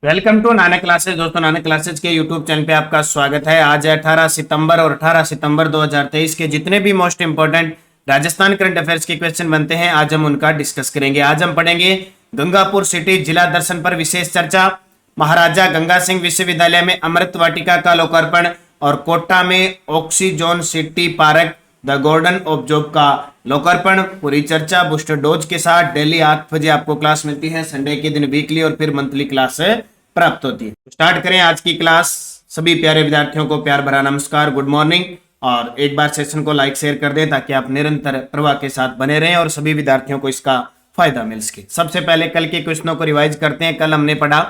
Welcome to Nanak classes. दोस्तों, Nanak classes के YouTube channel पे आपका स्वागत है। आज है 18 सितंबर और 18 सितंबर 2023 के जितने भी most important Rajasthan current affairs के क्वेश्चन बनते हैं, आज हम उनका डिस्कस करेंगे। आज हम पढ़ेंगे गंगापुर सिटी जिला दर्शन पर विशेष चर्चा, महाराजा गंगा सिंह विश्वविद्यालय में अमृत वाटिका का लोकार्पण और कोटा में oxyzone city park the garden of job का लोकार्पण। पूरी चर्चा बूस्टर डोज के साथ डेली 8 बजे आपको क्लास मिलती है। संडे के दिन वीकली और फिर मंथली क्लास प्राप्त होती है। स्टार्ट करें आज की क्लास। सभी प्यारे विद्यार्थियों को प्यार भरा नमस्कार, गुड मॉर्निंग। और एक बार सेशन को लाइक शेयर कर दें ताकि आप निरंतर प्रवाह के साथ बने रहें और सभी विद्यार्थियों को इसका फायदा मिल सके। सबसे पहले कल के क्वेश्चनों को रिवाइज करते हैं। कल हमने पढ़ा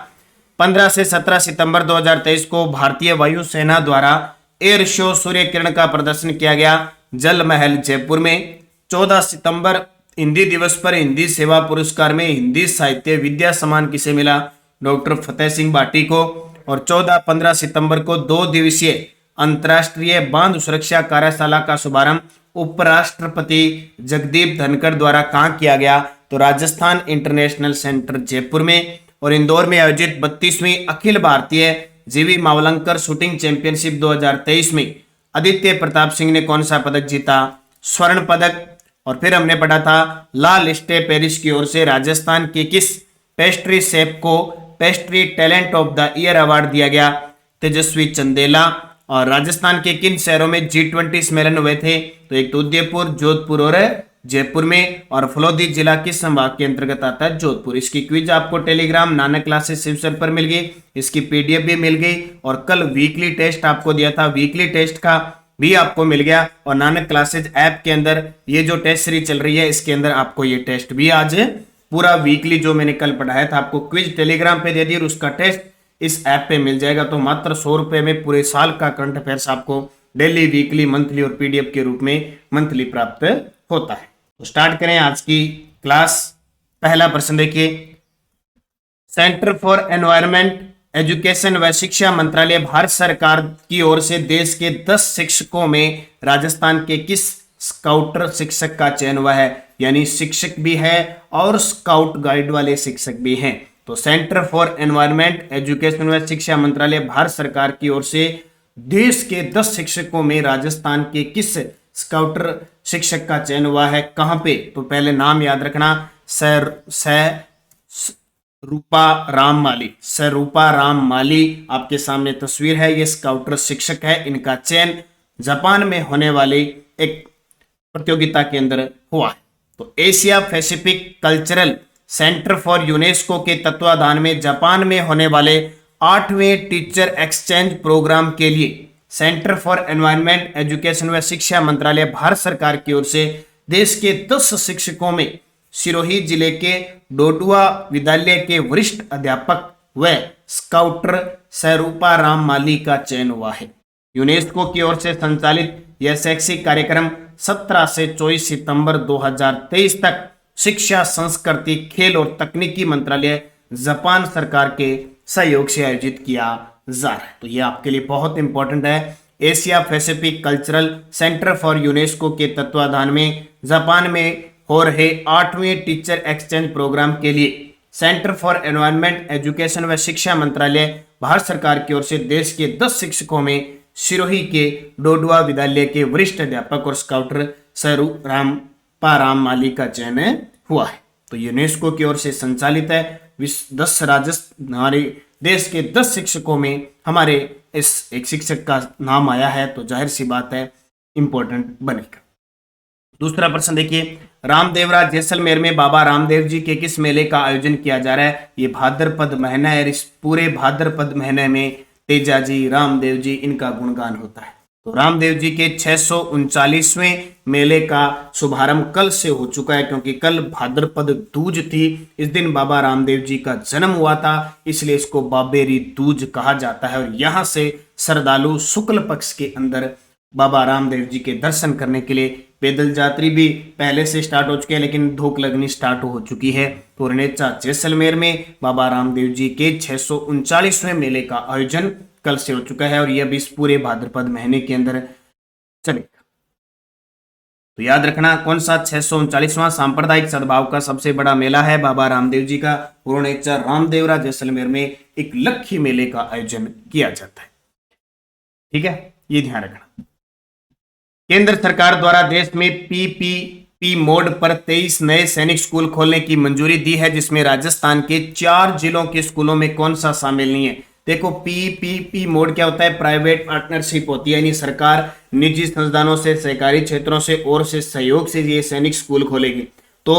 15 से 17 सितंबर 2023 को भारतीय वायुसेना द्वारा एयर शो सूर्य किरण का प्रदर्शन किया गया जल महल जयपुर में। 14 सितंबर हिंदी दिवस पर हिंदी सेवा पुरस्कार में हिंदी साहित्य विद्या सम्मान किसे मिला? डॉक्टर फतेह सिंह भाटी को। और 14-15 सितंबर को 2 दिवसीय अंतर्राष्ट्रीय बांध सुरक्षा कार्यशाला का शुभारंभ उपराष्ट्रपति जगदीप धनखड़ द्वारा कहाँ किया गया? तो राजस्थान इंटरनेशनल सेंटर जयपुर में। और इंदौर में आयोजित 32वीं अखिल भारतीय जीवी मावलंकर शूटिंग चैंपियनशिप 2023 में आदित्य प्रताप सिंह ने कौन सा पदक जीता? स्वर्ण पदक। और फिर हमने पढ़ा था ला लिस्टे पेरिस की ओर से राजस्थान के किस पेस्ट्री शेफ को pastry talent of the year award दिया गया? तेजस्वी चंदेला। और राजस्थान के किन शहरों में G20 सम्मेलन हुए थे? तो एक तो उदयपुर, जोधपुर और जयपुर में। और फलोदी जिला किस संभाग के अंतर्गत आता है? जोधपुर। इसकी क्विज आपको टेलीग्राम नानक क्लासेस शिवसर पर मिल गई, इसकी पीडीएफ भी मिल गई। और कल वीकली टेस्ट आपको दिया था, वीकली टेस्ट का भी आपको मिल गया। और नानक क्लासेज ऐप के अंदर ये जो टेस्ट सीरीज चल रही है, इसके अंदर आपको ये टेस्ट भी आज पूरा वीकली जो मैंने कल पढ़ाया था आपको क्विज टेलीग्राम पे दे दी और उसका टेस्ट इस ऐप पे मिल जाएगा। तो मात्र 100 रुपए में पूरे साल का करंट अफेयर्स आपको डेली, वीकली, मंथली और पीडीएफ के रूप में मंथली प्राप्त होता है। तो स्टार्ट करें आज की क्लास। पहला प्रश्न देखिए, सेंटर फॉर एनवायरमेंट एजुकेशन व शिक्षा मंत्रालय भारत सरकार की ओर से देश के 10 शिक्षकों में राजस्थान के किस स्काउटर शिक्षक का चयन हुआ है? यानी शिक्षक भी है और स्काउट गाइड वाले शिक्षक भी हैं। तो सेंटर फॉर एनवायरमेंट एजुकेशन व शिक्षा मंत्रालय भारत सरकार की ओर से देश के 10 शिक्षकों में राजस्थान के किस स्काउटर शिक्षक का चयन हुआ है? कहां पे? तो पहले नाम याद रखना, रूपा राम माली। सर रूपा राम माली आपके सामने तस्वीर है, ये स्काउटर शिक्षक है। इनका चयन जापान में होने वाले एक प्रतियोगिता के अंदर हुआ है। तो Asia Pacific cultural centre for UNESCO के तत्वाधान में जापान में होने वाले 8वें टीचर एक्सचेंज प्रोग्राम के लिए सेंटर फॉर एनवायरमेंट एजुकेशन व शिक्षा मंत्रालय भारत सरकार की ओर से देश के 10 शिक्षकों में सिरोही जिले के डोडुआ विद्यालय के वरिष्ठ अध्यापक व स्काउटर स्वरूपा राम माली का चयन हुआ है। यूनेस्को की ओर से संचालित यह शैक्षिक कार्यक्रम 17 से 24 सितंबर 2023 तक शिक्षा, संस्कृति, खेल और तकनीकी मंत्रालय जापान सरकार के सहयोग से आयोजित किया जा रहा है। तो ये आपके लिए बहुत इंपॉर्टेंट है। Asia Pacific cultural centre for UNESCO के तत्वाधान में जापान में हो रहे 8वें टीचर एक्सचेंज प्रोग्राम के लिए सेंटर फॉर एनवायरमेंट एजुकेशन व शिक्षा मंत्रालय भारत सरकार की ओर से देश के 10 शिक्षकों में सिरोही के डोडुआ विद्यालय के वरिष्ठ अध्यापक और स्काउटर राम माली का चयन हुआ है। तो यूनेस्को की ओर से संचालित है। 10 हमारे देश के 10 शिक्षकों में हमारे इस एक शिक्षक का नाम आया है, तो जाहिर सी बात है इंपॉर्टेंट बनेगा। दूसरा प्रश्न देखिए, रामदेवरा जैसलमेर में बाबा रामदेव जी के किस मेले का आयोजन किया जा रहा है? ये भाद्रपद महीना है। इस पूरे भाद्रपद महीने में तेजा जी, रामदेव जी, इनका गुणगान होता है। तो रामदेव जी के 639वें मेले का शुभारंभ कल से हो चुका है, क्योंकि कल भाद्रपद दूज थी। इस दिन बाबा रामदेव जी का जन्म हुआ था, इसलिए इसको बाबेरी दूज कहा जाता है। और यहाँ से श्रद्धालु शुक्ल पक्ष के अंदर बाबा रामदेव जी के दर्शन करने के लिए पैदल यात्री भी पहले से स्टार्ट हो चुके हैं, लेकिन धूप लगनी स्टार्ट हो चुकी है। तो रेनेचा जैसलमेर में बाबा रामदेव जी के 639वें मेले का आयोजन कल से हो चुका है और यह भी इस पूरे भाद्रपद महीने के अंदर चलेगा। तो याद रखना कौन सा 639वां सांप्रदायिक सद्भाव का सबसे बड़ा मेला है, बाबा रामदेव जी का पूर्णेच्चा रामदेवरा जैसलमेर में एक लक्खी मेले का आयोजन किया जाता है। ठीक है, ये ध्यान रखना। केंद्र सरकार द्वारा देश में पीपीपी मोड पर 23 नए सैनिक स्कूल खोलने की मंजूरी दी है, जिसमें राजस्थान के 4 जिलों के स्कूलों में कौन सा शामिल नहीं है। देखो पीपीपी मोड क्या होता है, प्राइवेट पार्टनरशिप होती है, यानी सरकार निजी संस्थानों से, सहकारी क्षेत्रों से और से सहयोग से ये सैनिक स्कूल खोलेगी। तो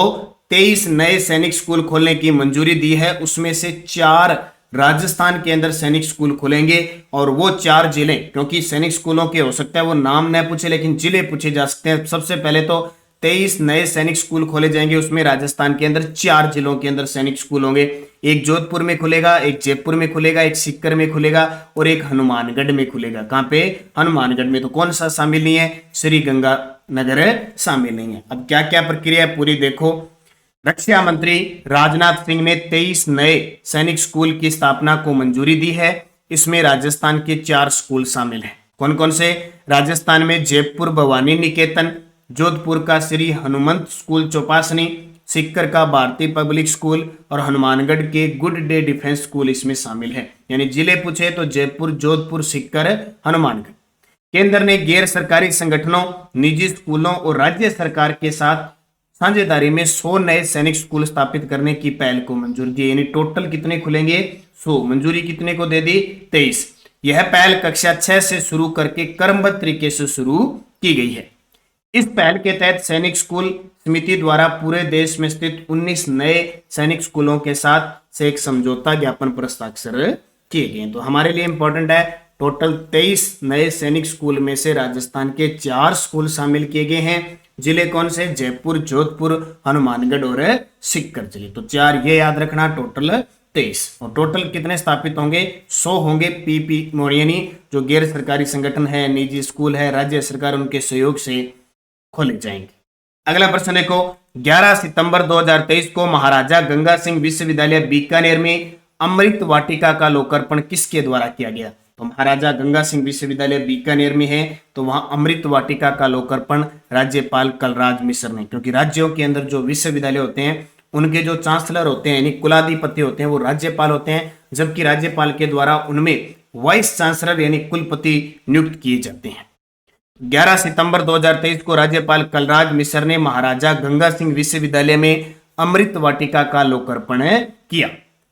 23 नए सैनिक स्कूल खोलने की मंजूरी दी है, उसमें से 4 राजस्थान के अंदर सैनिक स्कूल खुलेंगे और वो 4 जिले, क्योंकि सैनिक स्कूलों के हो सकता है वो नाम न पूछे लेकिन जिले पूछे जा सकते हैं। सबसे पहले तो 23 नए सैनिक स्कूल खोले जाएंगे, उसमें राजस्थान के अंदर 4 जिलों के अंदर सैनिक स्कूल होंगे। एक जोधपुर में खुलेगा, एक जयपुर में खुलेगा, एक सीकर में खुलेगा और एक हनुमानगढ़ में खुलेगा। कहां पे? हनुमानगढ़ में। तो कौन सा शामिल नहीं है? श्री गंगानगर शामिल नहीं है। अब क्या क्या प्रक्रिया है पूरी देखो। रक्षा मंत्री राजनाथ सिंह ने 23 नए सैनिक स्कूल की स्थापना को मंजूरी दी है। इसमें राजस्थान के 4 स्कूल शामिल हैं। कौन कौन से? राजस्थान में जयपुर भवानी निकेतन, जोधपुर का श्री हनुमंत स्कूल चौपासनी, सीकर का भारतीय पब्लिक स्कूल और हनुमानगढ़ के गुड डे डिफेंस स्कूल इसमें शामिल है। यानी जिले पूछे तो जयपुर, जोधपुर, सीकर, हनुमानगढ़। केंद्र ने गैर सरकारी संगठनों, निजी स्कूलों और राज्य सरकार के साथ साझेदारी में 100 नए सैनिक स्कूल स्थापित करने की पहल को मंजूरी दी। यानी टोटल कितने खुलेंगे? 100। मंजूरी कितने को दे दी? 23। यह पहल कक्षा 6 से शुरू करके क्रमबद्ध तरीके से शुरू की गई है। इस पहल के तहत सैनिक स्कूल समिति द्वारा पूरे देश में स्थित 19 नए सैनिक स्कूलों के साथ से एक समझौता ज्ञापन पर हस्ताक्षर किए गए। तो हमारे लिए इंपॉर्टेंट है, टोटल 23 नए सैनिक स्कूल में से राजस्थान के 4 स्कूल शामिल किए गए हैं। जिले कौन से? जयपुर, जोधपुर, हनुमानगढ़ और सीकर जिले। तो 4 ये याद रखना, टोटल 23। और टोटल कितने स्थापित होंगे? 100 होंगे। पीपी यानी जो गैर सरकारी संगठन है, निजी स्कूल है, राज्य सरकार उनके सहयोग से खोले जाएंगे। अगला प्रश्न देखो। 11 सितंबर 2023 को महाराजा गंगा सिंह विश्वविद्यालय बीकानेर में अमृत वाटिका का लोकार्पण किसके द्वारा किया गया? तो महाराजा गंगा सिंह विश्वविद्यालय बीकानेर में है, तो वहां अमृत वाटिका का लोकार्पण राज्यपाल कलराज मिश्र ने, क्योंकि राज्यों के अंदर जो विश्वविद्यालय होते हैं उनके जो चांसलर होते हैं यानी कुलाधिपति होते हैं वो राज्यपाल होते हैं, जबकि राज्यपाल के द्वारा उनमें वाइस चांसलर यानी कुलपति नियुक्त किए जाते हैं। 11 सितंबर 2023 को राज्यपाल कलराज मिश्र ने महाराजा गंगा सिंह विश्वविद्यालय में अमृत वाटिका का लोकार्पण किया।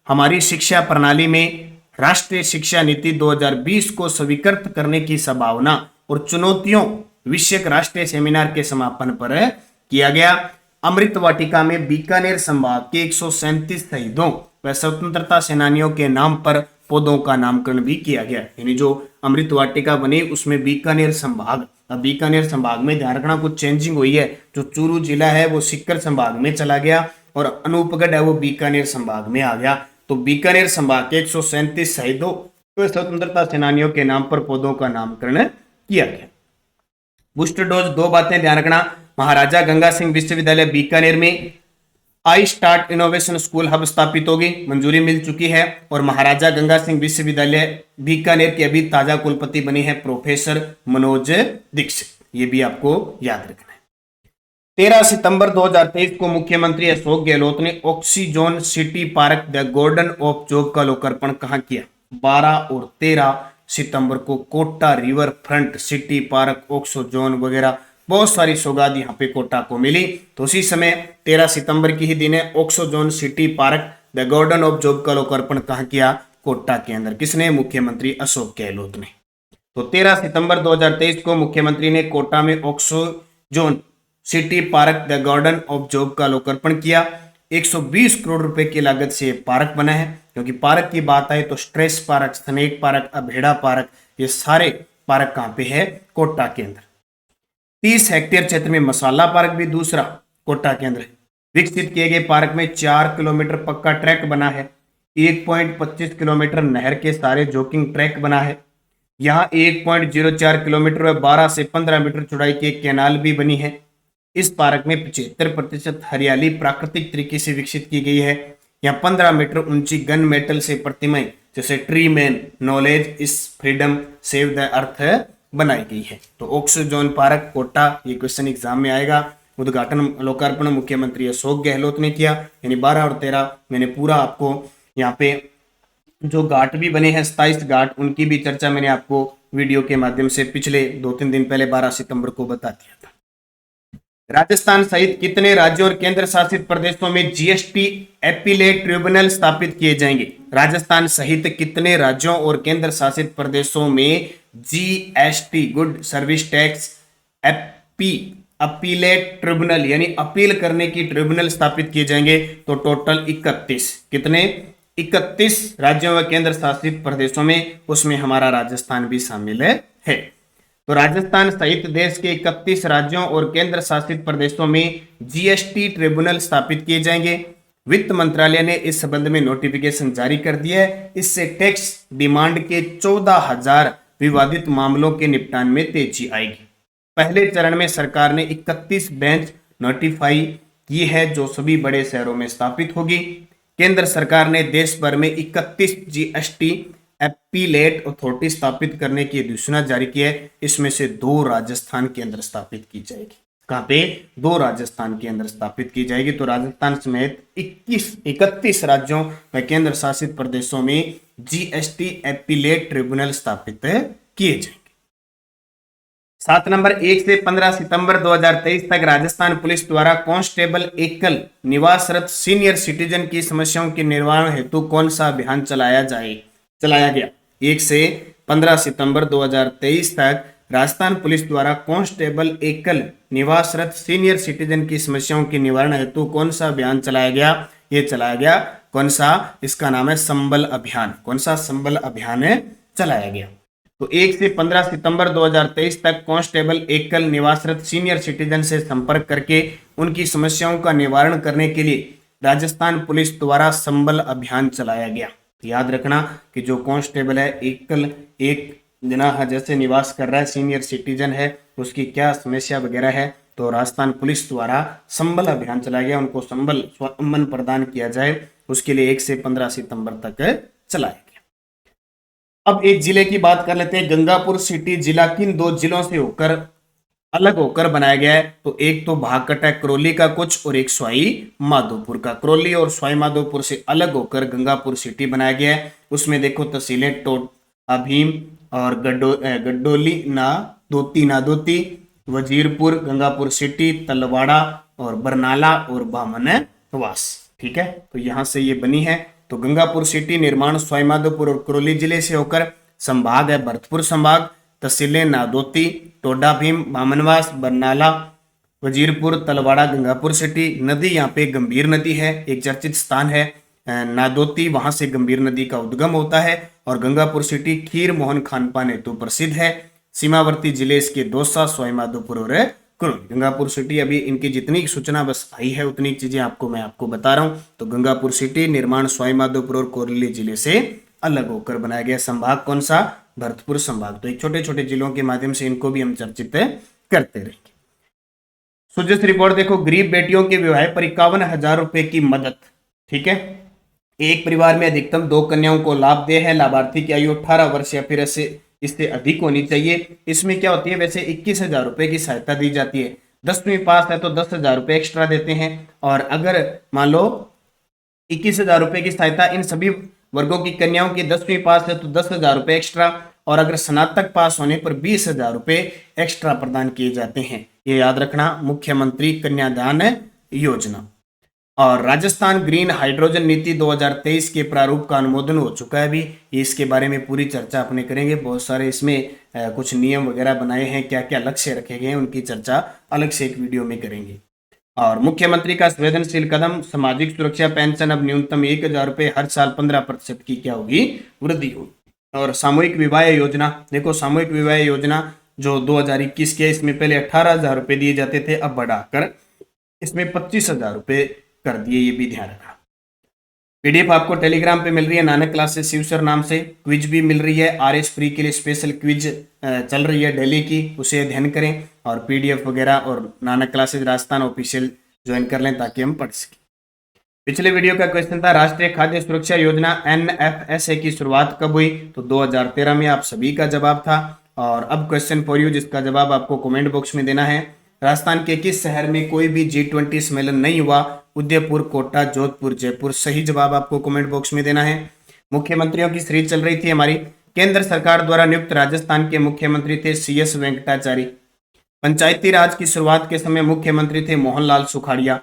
हमारी शिक्षा प्रणाली में राष्ट्रीय शिक्षा नीति 2020 को स्वीकृत करने की संभावना और चुनौतियों विषयक राष्ट्रीय सेमिनार के समापन पर किया गया। अमृत वाटिका में बीकानेर संभाग के 137 शहीदों व स्वतंत्रता सेनानियों के नाम पर पौधों का नामकरण भी किया गया। यानी जो अमृत वाटिका बनी उसमें बीकानेर संभाग, अब बीकानेर संभाग में ध्यान रखना कुछ चेंजिंग हुई है। जो चूरू जिला है वो सीकर संभाग में चला गया और अनूपगढ़ है वो बीकानेर संभाग में आ गया। तो बीकानेर संभाग के 137 शहीदों व स्वतंत्रता सेनानियों के नाम पर पौधों का नामकरण किया गया। बूस्टर डोज, 2 बातें ध्यान रखना। महाराजा गंगा सिंह विश्वविद्यालय बीकानेर में I start innovation school hub स्थापित होगी, मंजूरी मिल चुकी है। और महाराजा गंगा सिंह विश्वविद्यालय बीकानेर के अभी ताजा कुलपति बने हैं प्रोफेसर मनोज दीक्षित, ये भी आपको याद रखना है। 13 सितंबर 2023 को मुख्यमंत्री अशोक गहलोत ने Oxyzone city park the garden of job का लोकार्पण कहां किया? 12 और 13 सितंबर को Kota river front city park, Oxyzone वगैरह बहुत सारी सौगात यहाँ पे कोटा को मिली। तो उसी समय 13 सितंबर की ही दिन है oxyzone city park the garden of job का लोकार्पण कहां किया? कोटा के अंदर। किसने? मुख्यमंत्री अशोक गहलोत ने। तो 13 सितंबर 2023 को मुख्यमंत्री ने कोटा में oxyzone city park the garden of job का लोकार्पण किया। 120 करोड़ रुपए की लागत से पार्क बना है। क्योंकि पार्क की बात आए तो stress park, snake park, Abheda park, ये सारे पार्क कहां पे है? कोटा के अंदर। 30 हेक्टेयर क्षेत्र में मसाला पार्क भी दूसरा कोटा के अंदर है। विकसित किए गए पार्क में 4 किलोमीटर पक्का ट्रैक बना है, 1.25 किलोमीटर नहर के सारे जोकिंग ट्रैक बना है। यहाँ 1.04 किलोमीटर व 12 से 15 मीटर चौड़ाई की एक कैनाल भी बनी है। इस पार्क में 75% हरियाली प्राकृतिक तरीके से विकसित की गई है। यहाँ 15 मीटर ऊंची गन मेटल से प्रतिमाएं जैसे tree man, knowledge is freedom, save the earth बनाई गई है। तो ऑक्सो जोन पार्क कोटा, ये क्वेश्चन एग्जाम में आएगा। उद्घाटन लोकार्पण मुख्यमंत्री अशोक गहलोत ने किया। यानी 12 और 13 मैंने पूरा आपको यहाँ पे जो घाट भी बने हैं 27 घाट, उनकी भी चर्चा मैंने आपको वीडियो के माध्यम से पिछले 2-3 दिन पहले 12 सितंबर को बता दिया था। राजस्थान सहित कितने राज्यों और केंद्र शासित प्रदेशों में जीएसटी एपीलेट ट्रिब्यूनल स्थापित किए जाएंगे? राजस्थान सहित कितने राज्यों और केंद्र शासित प्रदेशों में GST good service tax AP appellate tribunal यानी अपील करने की ट्रिब्यूनल स्थापित किए जाएंगे? तो टोटल 31। कितने? 31 राज्यों व केंद्र शासित प्रदेशों में, उसमें हमारा राजस्थान भी शामिल है। तो राजस्थान सहित देश के 31 राज्यों और केंद्र शासित प्रदेशों में जीएसटी ट्रिब्यूनल स्थापित किए जाएंगे। वित्त मंत्रालय ने इस संबंध में नोटिफिकेशन जारी कर दिया है। इससे टैक्स डिमांड के 14,000 विवादित मामलों के निपटान में तेजी आएगी। पहले चरण में सरकार ने 31 बेंच नोटिफाई की है जो सभी बड़े शहरों में स्थापित होगी। केंद्र सरकार ने देश भर में 31 जीएसटी एपीलेट अथॉरिटी स्थापित करने की अधिसूचना जारी की है। इसमें से 2 राजस्थान के अंदर स्थापित की जाएगी। कहां पे? 2 राजस्थान के अंदर स्थापित की जाएगी। तो राजस्थान समेत 31 राज्यों व केंद्र शासित प्रदेशों में जीएसटी एपीलेट ट्रिब्यूनल स्थापित किए जाएंगे। 7 नंबर, 1 से 15 सितंबर 2023 तक राजस्थान पुलिस द्वारा कांस्टेबल एकल निवासरत सीनियर सिटीजन की समस्याओं के निवारण हेतु कौन सा अभियान चलाया गया? 1 से 15 सितंबर 2023 तक राजस्थान पुलिस द्वारा कांस्टेबल एकल निवासरत सीनियर सिटीजन की समस्याओं के निवारण हेतु कौन सा अभियान चलाया गया? ये चलाया गया कौन सा? इसका नाम है संबल अभियान। कौन सा? संबल अभियान चलाया गया। तो 1 से 15 सितंबर 2023 तक कांस्टेबल एकल निवासरत सीनियर सिटीजन से संपर्क करके उनकी समस्याओं का निवारण करने के लिए राजस्थान पुलिस द्वारा संबल अभियान चलाया गया। तो याद रखना कि जो कांस्टेबल है एकल एक जना जैसे निवास कर रहा है, सीनियर सिटीजन है, उसकी क्या समस्या वगैरह है, तो राजस्थान पुलिस द्वारा संबल अभियान चलाया गया। उनको संबल स्वावलंबन प्रदान किया जाए, उसके लिए 1 से 15 सितंबर तक चलाया गया। अब एक जिले की बात कर लेते हैं। गंगापुर सिटी जिला किन 2 जिलों से होकर अलग होकर बनाया गया है? तो एक तो भाग कटा है करौली का कुछ और एक सवाई माधोपुर का। करौली और सवाई माधोपुर से अलग होकर गंगापुर सिटी बनाया गया है। उसमें देखो तहसीलें टोडा भीम और गड्डोली नादोती, वजीरपुर, गंगापुर सिटी, तलवाड़ा और बरनाला और बामनवास। ठीक है, तो यहां से ये बनी है। तो गंगापुर सिटी निर्माण सवाई माधोपुर और करौली जिले से होकर, संभाग है भरतपुर संभाग, तहसीलें नादोती, टोडा भीम, बामनवास, बरनाला, वजीरपुर, तलवाड़ा, गंगापुर सिटी। नदी यहाँ पे गंभीर नदी है, एक चर्चित स्थान है नादोती, वहां से गंभीर नदी का उद्गम होता है। और गंगापुर सिटी खीर मोहन खानपान हेतु प्रसिद्ध है। सीमावर्ती जिले इसके दौसा, सवाई माधोपुर और करौली। गंगापुर सिटी अभी इनकी जितनी सूचना बस आई है उतनी चीजें मैं आपको बता रहा हूं। तो गंगापुर सिटी निर्माण सवाई माधोपुर और करौली जिले से अलग होकर बनाया गया। संभाग कौन सा? भरतपुर संभाग। तो एक छोटे छोटे जिलों के माध्यम से इनको भी हम चर्चित करते रहेंगे। सुजस रिपोर्ट देखो, गरीब बेटियों के विवाह पर 51,000 रुपए की मदद। ठीक है, एक परिवार में अधिकतम 2 कन्याओं को लाभ दे है। लाभार्थी की आयु 18 वर्ष या फिर इससे अधिक होनी चाहिए। इसमें क्या होती है? वैसे 21,000 रुपए की सहायता दी जाती है। 10वीं पास है तो 10,000 रुपए एक्स्ट्रा देते हैं। और अगर मान लो 21,000 रुपए की सहायता इन सभी वर्गों की कन्याओं की 10वीं पास है तो 10,000 रुपए एक्स्ट्रा, और अगर स्नातक पास होने पर 20,000 रुपए एक्स्ट्रा प्रदान किए जाते हैं। ये याद रखना, मुख्यमंत्री कन्यादान योजना। और राजस्थान ग्रीन हाइड्रोजन नीति 2023 के प्रारूप का अनुमोदन हो चुका है अभी। इसके बारे में पूरी चर्चा अपने करेंगे। बहुत सारे इसमें कुछ नियम वगैरह बनाए हैं, क्या क्या लक्ष्य रखे गए हैं, उनकी चर्चा अलग से एक वीडियो में करेंगे। और मुख्यमंत्री का संवेदनशील कदम, सामाजिक सुरक्षा पेंशन अब न्यूनतम 1,000 रुपए हर साल 15% की क्या होगी? वृद्धि होगी। और सामूहिक विवाह योजना, देखो सामूहिक विवाह योजना जो 2021 के, इसमें पहले 18,000 रुपए दिए जाते थे, अब बढ़ाकर इसमें 25,000 रुपए कर दिए। ये भी ध्यान रखना। पीडीएफ आपको टेलीग्राम पे मिल रही है, नानक क्लासेस शिव सर नाम से। क्विज भी मिल रही है, आरएस फ्री के लिए स्पेशल क्विज चल रही है डेली की, उसे अध्ययन करें। और पीडीएफ वगैरह और Nanak classes Rajasthan official join कर लें ताकि हम पढ़ सकें। पिछले वीडियो का क्वेश्चन था राष्ट्रीय खाद्य सुरक्षा योजना NFSA की शुरुआत कब हुई? तो 2013 में आप सभी का जवाब था। और अब क्वेश्चन फॉर यू, जिसका जवाब आपको कमेंट बॉक्स में देना है। राजस्थान के किस शहर में कोई भी G20 सम्मेलन नहीं हुआ? उदयपुर, कोटा, जोधपुर, जयपुर। सही जवाब आपको कमेंट बॉक्स में देना है। मुख्यमंत्रियों की सीरीज चल रही थी हमारी। केंद्र सरकार द्वारा नियुक्त राजस्थान के मुख्यमंत्री थे CS वेंकटाचारी। पंचायती राज की शुरुआत के समय मुख्यमंत्री थे मोहनलाल सुखाड़िया।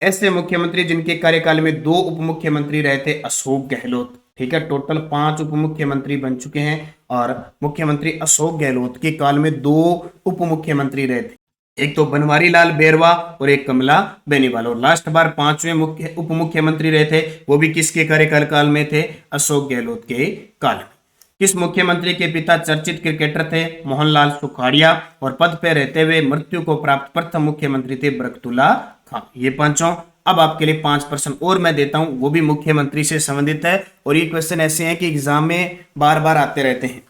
ऐसे मुख्यमंत्री जिनके कार्यकाल में 2 उप मुख्यमंत्री रहे थे अशोक गहलोत। ठीक है, टोटल 5 उप मुख्यमंत्री बन चुके हैं और मुख्यमंत्री अशोक गहलोत के काल में 2 उप मुख्यमंत्री रहे थे, एक तो बनवारी लाल बेरवा और एक कमला बेनीवाल। और लास्ट बार 5वें मुख्य उप मुख्यमंत्री रहे थे, वो भी किसके कार्यकाल काल में थे? अशोक गहलोत के काल में। किस मुख्यमंत्री के पिता चर्चित क्रिकेटर थे? मोहनलाल सुखाड़िया। और पद पे रहते हुए मृत्यु को प्राप्त प्रथम मुख्यमंत्री थे बरकतुल्ला खान। ये पांचों। अब आपके लिए 5 प्रश्न और मैं देता हूं, वो भी मुख्यमंत्री से संबंधित है और ये क्वेश्चन ऐसे हैं कि एग्जाम में बार बार आते रहते हैं।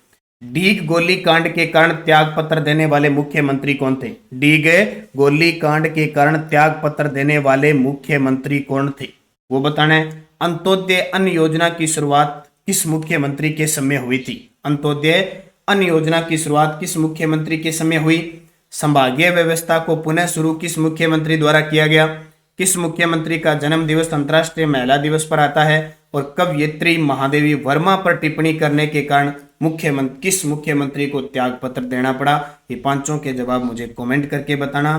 डीग गोली कांड के कारण त्याग पत्र देने वाले मुख्यमंत्री कौन थे? डीग गोली कांड के कारण त्याग पत्र देने वाले मुख्यमंत्री कौन थे, वो बताना है। अंत्योदय अन्न योजना की शुरुआत किस मुख्यमंत्री के समय हुई थी? अंत्योदय अन्न योजना की शुरुआत किस मुख्यमंत्री के समय हुई? संभागीय व्यवस्था को पुनः शुरू किस मुख्यमंत्री द्वारा किया गया? किस मुख्यमंत्री का जन्म दिवस अंतर्राष्ट्रीय महिला दिवस पर आता है? और कवयित्री महादेवी वर्मा पर टिप्पणी करने के कारण किस मुख्यमंत्री को त्याग पत्र देना पड़ा? ये पांचों के जवाब मुझे कमेंट करके बताना।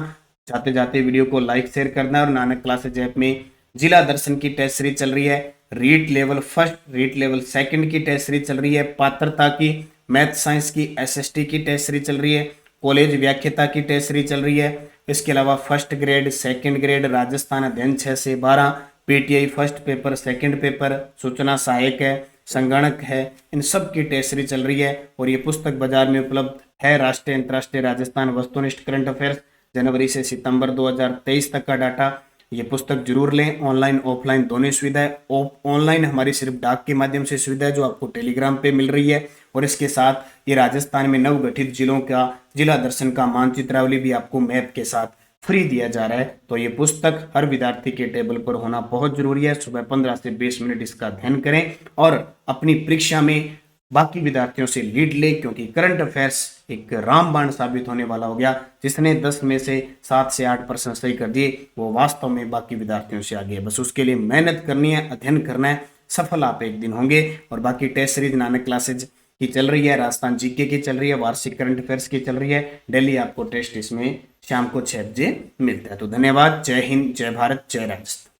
जाते जाते वीडियो को लाइक शेयर करना। और नानक क्लासेज ऐप में जिला दर्शन की टेस्ट सीरीज चल रही है। REET level first, REET level second की टेस्ट सीरीज चल रही है। पात्रता की, मैथ साइंस की, SST की टेस्ट सीरीज चल रही है। कॉलेज व्याख्याता की टेस्ट सीरीज चल रही है। इसके अलावा first grade, second grade, Rajasthan अध्ययन 6 से 12, PTI first paper, second paper, सूचना सहायक है, संगणक है, इन सब की टेस्ट सीरीज चल रही है। और ये पुस्तक बाजार में उपलब्ध है। राष्ट्रीय अंतर्राष्ट्रीय राजस्थान वस्तुनिष्ठ करंट अफेयर्स जनवरी से सितंबर 2023 तक का डाटा। ये पुस्तक जरूर लें। ऑनलाइन ऑफलाइन दोनों सुविधा है। ऑनलाइन हमारी सिर्फ डाक के माध्यम से सुविधा है जो आपको टेलीग्राम पे मिल रही है। और इसके साथ ये राजस्थान में नवगठित जिलों का जिला दर्शन का मानचित्रावली भी आपको मैप के साथ फ्री दिया जा रहा है। तो ये पुस्तक हर विद्यार्थी के टेबल पर होना बहुत जरूरी है। सुबह 15 से 20 मिनट इसका अध्ययन करें और अपनी परीक्षा में बाकी विद्यार्थियों से लीड ले, क्योंकि करंट अफेयर्स एक रामबाण साबित होने वाला हो गया। जिसने 10 में से 7 से 8 प्रश्न सही कर दिए वो वास्तव में बाकी विद्यार्थियों से आगे है। बस उसके लिए मेहनत करनी है, अध्ययन करना है, सफल आप एक दिन होंगे। और बाकी टेस्ट सीरीज नानक क्लासेज की चल रही है, राजस्थान जीके की चल रही है, वार्षिक करंट अफेयर्स की चल रही है। डेली आपको टेस्ट इसमें शाम को 6 बजे मिलता है। तो धन्यवाद। जय हिंद, जय भारत, जय राजस्थान।